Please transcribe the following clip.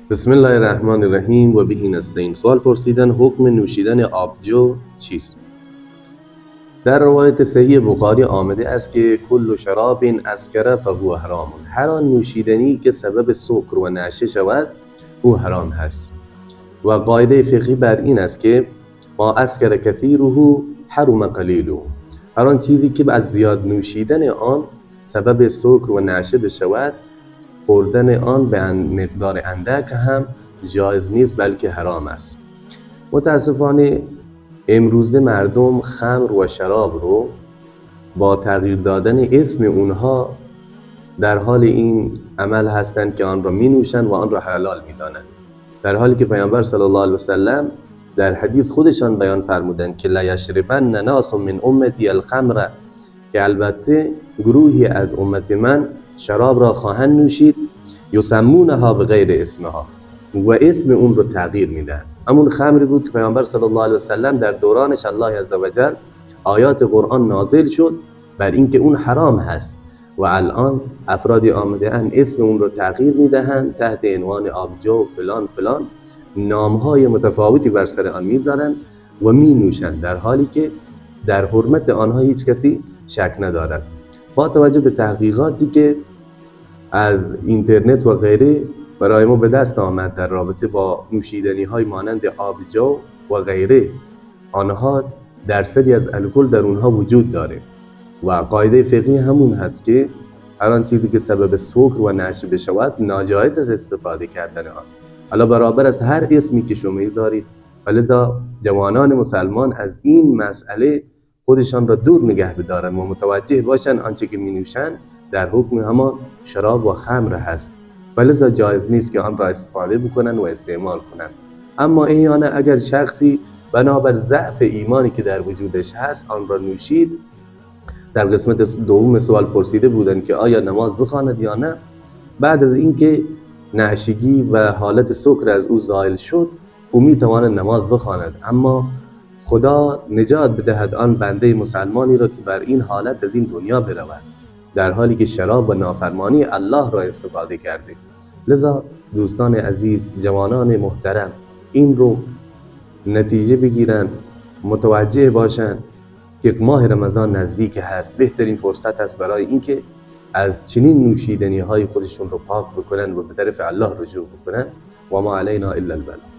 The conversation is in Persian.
بسم الله الرحمن الرحیم و به نستعین. سوال پرسیدن حکم نوشیدن آبجو چیست؟ در روایت صحیح بخاری آمده است که کل شراب اسکر فهو حرام. هر آن نوشیدنی که سبب سکر و نعشه شود او حرام هست و قاعده فقهی بر این است که ما اسکر کثیره حرم قلیله. هر آن چیزی که از زیاد نوشیدن آن سبب سکر و نعشه بشود خوردن آن به مقدار اندک هم جایز نیست بلکه حرام است. متاسفانه امروزه مردم خمر و شراب رو با تغییر دادن اسم اونها در حال این عمل هستند که آن را می نوشند و آن را حلال می دانند، در حالی که پیامبر صلی الله علیه و سلم در حدیث خودشان بیان فرمودند که لا یشربن ناس من امتی الخمر، که البته گروهی از امت من شراب را خواهند نوشید یسمونها به غیر اسمها و اسم اون رو تغییر میدن. همون خمری بود که پیامبر صلی الله علیه و سلم در دورانش الله عزوجل آیات قرآن نازل شد بر اینکه اون حرام هست و الان افرادی آمده ان اسم اون رو تغییر میدهند تحت عنوان آبجو فلان فلان، نامهای متفاوتی بر سر آن میذارن و می نوشند، در حالی که در حرمت آنها هیچ کسی شک ندارد. با توجه به تحقیقاتی که از اینترنت و غیره برای ما به دست آمد در رابطه با نوشیدنی های مانند آبجو و غیره، آنها درصدی از الکل در اونها وجود داره و قاعده فقهی همون هست که هر آن چیزی که سبب سکر و نعشه بشود ناجایز از استفاده کردن آن، حالا برابر از هر اسمی که شما میذارید. ولذا جوانان مسلمان از این مسئله خودشان را دور نگه بدارن و متوجه باشن آنچه که می نوشن در حکم همان شراب و خمر هست، ولذا جایز نیست که آن را استفاده بکنن و استعمال کنن. اما احیانا اگر شخصی بنابر ضعف ایمانی که در وجودش هست آن را نوشید، در قسمت دوم سوال پرسیده بودن که آیا نماز بخواند یا نه، بعد از اینکه نعشگی و حالت سکر از او زائل شد او میتواند نماز بخواند، اما خدا نجات بدهد آن بنده مسلمانی را که بر این حالت از این دنیا برود در حالی که شراب و نافرمانی الله را استفاده کرده. لذا دوستان عزیز، جوانان محترم، این رو نتیجه بگیرن، متوجه باشن که ماه رمضان نزدیک هست، بهترین فرصت است برای اینکه از چنین نوشیدنی های خودشون رو پاک بکنن و به طرف الله رجوع بکنن. و ما علینا الا البلاغ.